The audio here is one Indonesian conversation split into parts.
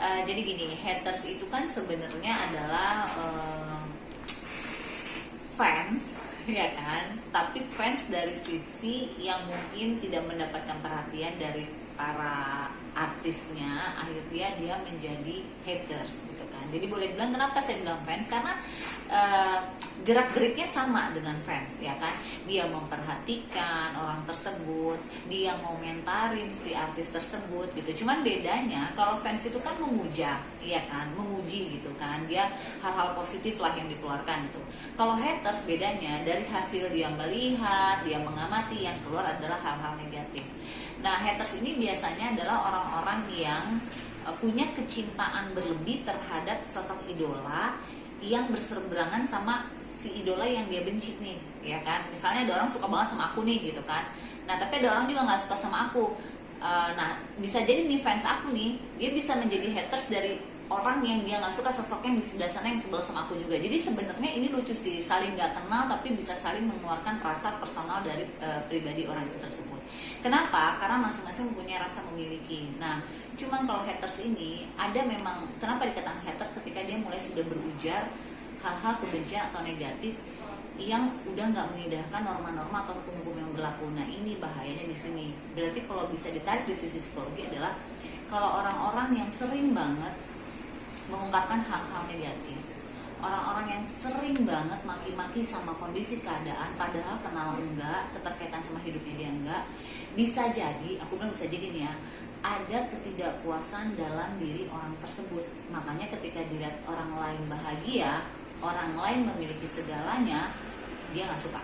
Jadi gini, haters itu kan sebenarnya adalah fans, ya kan? Tapi fans dari sisi yang mungkin tidak mendapatkan perhatian dari para artisnya, akhirnya dia menjadi haters gitu kan. Jadi boleh bilang kenapa saya bilang fans, karena gerak-geriknya sama dengan fans, ya kan? Dia memperhatikan orang tersebut, dia ngomentarin si artis tersebut gitu. Cuman bedanya kalau fans itu kan memuja, ya kan? Memuji gitu kan. Dia hal-hal positif lah yang dikeluarkan itu. Kalau haters bedanya dari hasil dia melihat, dia mengamati, yang keluar adalah hal-hal negatif. Nah, haters ini biasanya adalah orang-orang yang punya kecintaan berlebih terhadap sosok idola yang berseberangan sama si idola yang dia benci nih, ya kan? Misalnya ada orang suka banget sama aku nih gitu kan. Nah, tapi ada orang juga nggak suka sama aku. Nah, bisa jadi nih fans aku nih, dia bisa menjadi haters dari orang yang dia nggak suka sosoknya di sebelah sana yang sebel sama aku juga. Jadi sebenarnya ini lucu sih, saling nggak kenal tapi bisa saling mengeluarkan rasa personal dari pribadi orang itu tersebut. Kenapa? Karena masing-masing mempunyai rasa memiliki. Nah, cuman kalau haters ini ada memang, kenapa dikatakan haters ketika dia mulai sudah berujar hal-hal kebencian atau negatif yang udah nggak mengindahkan norma-norma atau hukum-hukum yang berlaku. Nah, ini bahayanya di sini. Berarti kalau bisa ditarik di sisi psikologi adalah kalau orang-orang yang sering banget mengungkapkan hal-hal negatif, orang-orang yang sering banget maki-maki sama kondisi keadaan padahal kenal enggak, keterkaitan sama hidupnya dia enggak, bisa jadi, aku bilang bisa jadi nih ya, ada ketidakpuasan dalam diri orang tersebut. Makanya ketika dilihat orang lain bahagia, orang lain memiliki segalanya, dia nggak suka.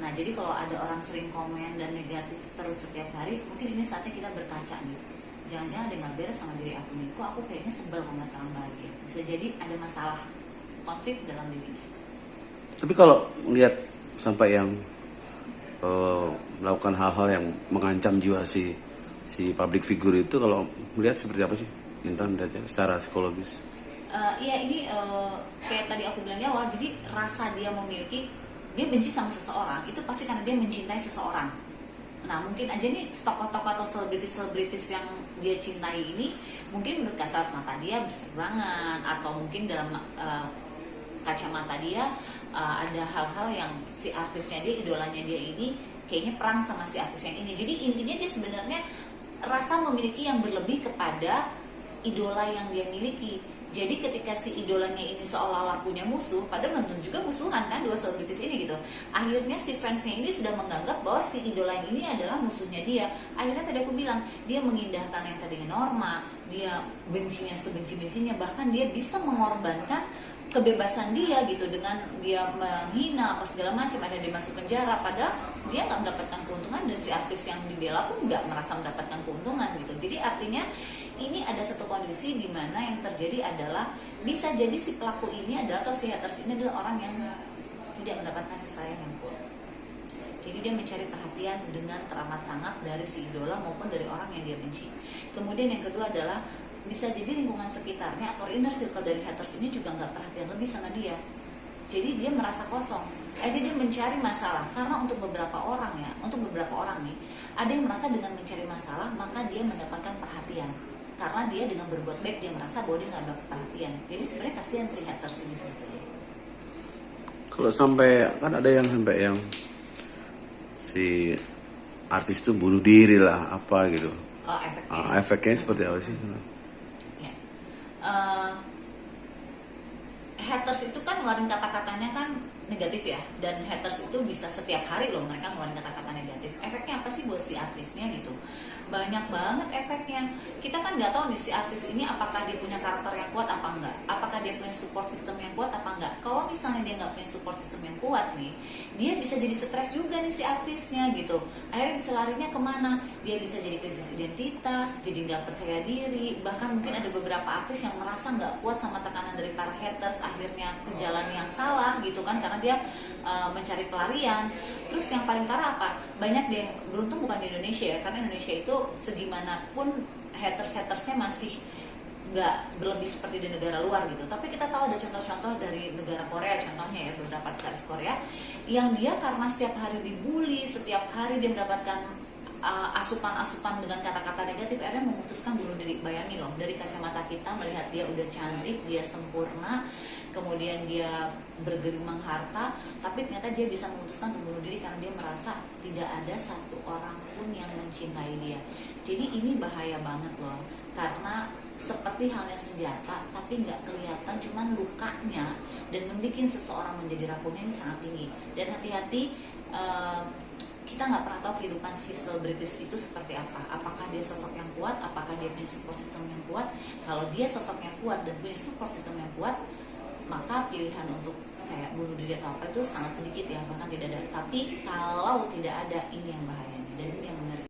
Nah, jadi kalau ada orang sering komen dan negatif terus setiap hari, mungkin ini saatnya kita berkaca nih. Jangan-jangan ada nggak beres sama diri aku nih, kok aku kayaknya sebel sama orang bahagia. Bisa jadi ada masalah, konflik dalam dirinya. Tapi kalau lihat sampai yang melakukan hal-hal yang mengancam jiwa si public figure itu, kalau melihat seperti apa sih Intan melihatnya secara psikologis? Iya, ini kayak tadi aku bilang di awal, jadi rasa dia memiliki, dia benci sama seseorang itu pasti karena dia mencintai seseorang. Nah, mungkin aja nih tokoh-tokoh atau selebritis yang dia cintai ini mungkin menurut kasat mata dia berseberangan, atau mungkin dalam kacamata dia ada hal-hal yang si artisnya dia, idolanya dia ini kayaknya perang sama si artis yang ini. Jadi intinya dia sebenarnya rasa memiliki yang berlebih kepada idola yang dia miliki. Jadi ketika si idolanya ini seolah-olah punya musuh, padahal belum tentu juga musuhan kan dua selebritis ini gitu. Akhirnya si fansnya ini sudah menganggap bahwa si idola yang ini adalah musuhnya dia. Akhirnya tadi aku bilang, dia mengindahkan yang tadinya norma, dia bencinya sebenci-bencinya, bahkan dia bisa mengorbankan kebebasan dia gitu dengan dia menghina apa segala macam, ada dia masuk penjara, padahal dia nggak mendapatkan keuntungan dan si artis yang dibela pun nggak merasa mendapatkan keuntungan gitu. Jadi artinya ini ada satu kondisi di mana yang terjadi adalah bisa jadi si pelaku ini adalah, atau si haters ini adalah orang yang tidak mendapatkan kasih sayang yang full. Jadi dia mencari perhatian dengan teramat sangat dari si idola maupun dari orang yang dia benci. Kemudian yang kedua adalah bisa jadi lingkungan sekitarnya atau inner circle dari haters ini juga nggak perhatian lebih sama dia. Jadi dia merasa kosong. Jadi dia mencari masalah, karena untuk beberapa orang nih, ada yang merasa dengan mencari masalah maka dia mendapatkan perhatian. Karena dia dengan berbuat baik dia merasa bahwa dia nggak dapat perhatian. Jadi sebenarnya kasihan si haters ini sebetulnya. Kalau sampai kan ada yang sampai yang si artis itu bunuh diri lah apa gitu. Oh, efeknya. Efeknya seperti apa sih? Ya. Haters itu kan ngeluarin kata-katanya kan negatif ya, dan haters itu bisa setiap hari loh mereka ngeluarin kata-kata negatif. Efeknya apa sih buat si artisnya gitu? Banyak banget efeknya. Kita kan nggak tahu nih si artis ini apakah dia punya karakter yang kuat apa enggak, apakah dia punya support system yang kuat apa enggak. Kalau misalnya dia nggak punya support system yang kuat nih, dia bisa jadi stres juga nih si artisnya gitu. Akhirnya bisa larinya kemana? Dia bisa jadi krisis identitas, jadi nggak percaya diri. Bahkan mungkin ada beberapa artis yang merasa nggak kuat sama tekanan dari para haters, akhirnya ke jalan yang salah gitu kan, karena dia mencari pelarian. Terus yang paling parah apa? Banyak deh, beruntung bukan di Indonesia ya, karena Indonesia itu segimanapun haters-hatersnya masih nggak berlebih seperti di negara luar gitu. Tapi kita tahu ada contoh-contoh dari negara Korea, contohnya ya beberapa artis Korea yang dia karena setiap hari dibully, setiap hari dia mendapatkan asupan-asupan dengan kata-kata negatif, akhirnya memutuskan bunuh diri. Bayangin loh, dari kacamata kita melihat dia udah cantik, dia sempurna, kemudian dia bergelimang harta, tapi ternyata dia bisa memutuskan untuk bunuh diri karena dia merasa tidak ada satu orang pun yang mencintai dia. Jadi ini bahaya banget loh, karena seperti halnya senjata tapi nggak kelihatan, cuman lukanya dan membuat seseorang menjadi rapuhnya ini sangat tinggi. Dan hati-hati, kita nggak pernah tahu kehidupan si selebritis itu seperti apa. Apakah dia sosok yang kuat, apakah dia punya support system yang kuat. Kalau dia sosok yang kuat dan punya support system yang kuat, maka pilihan untuk kayak bunuh diri atau apa itu sangat sedikit ya, bahkan tidak ada. Tapi kalau tidak ada, ini yang bahayanya dan ini yang mengerikan.